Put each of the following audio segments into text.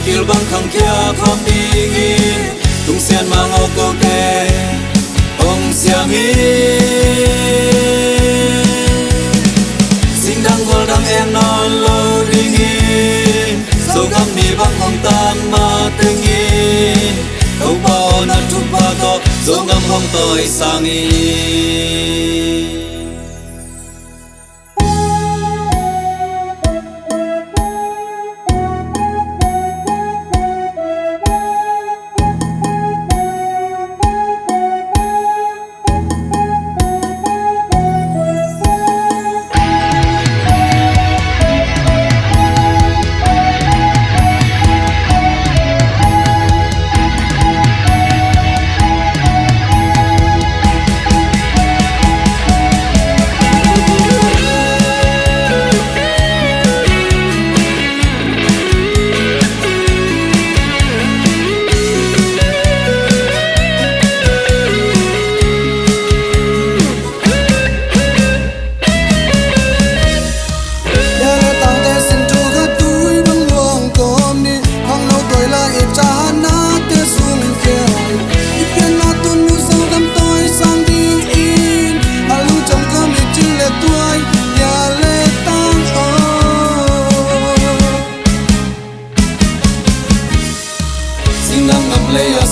kil bang khang kia khom đi tung sen mang ô cô tê ông xiang hi xin đăng vô đăng em non lâu đi số gam mi bang hong tan ma từng câu bao na chúc ba to số ngam hong tôi sang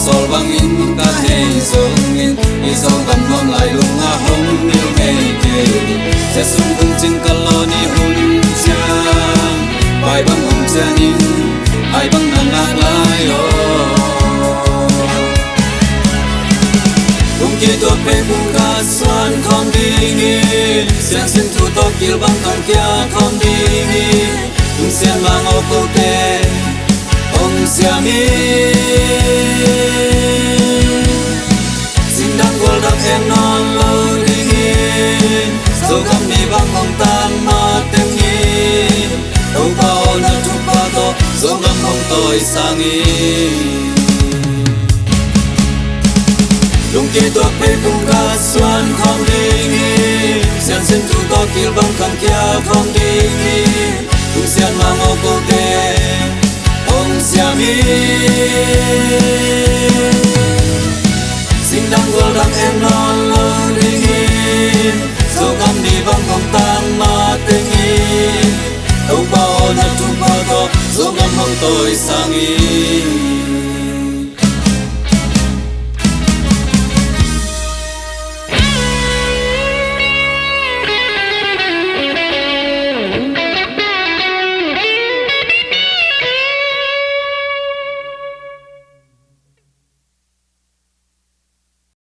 sol bang in ta hey song in i song tam nom lai lung a hong nil hey ke se sung tung chin kaloni hun cha bai bang hong cha ni ai bang nang nang lai o tung ki to pe tung ka swan khom ding in sen sin tu to kil bang khang kya khom ding in tung sen mang o ko te ông xiang hi xin đăng vô đăng em non lâu đi số gam mi bang hong tan ma tem nghi câu bao na chúc ba to số ngam hong tôi sang lung ki to pe tung ka xuan khom đi sen sen tu to kil bang khang kia khom đi tung sen mang ô cô te ông xiang hi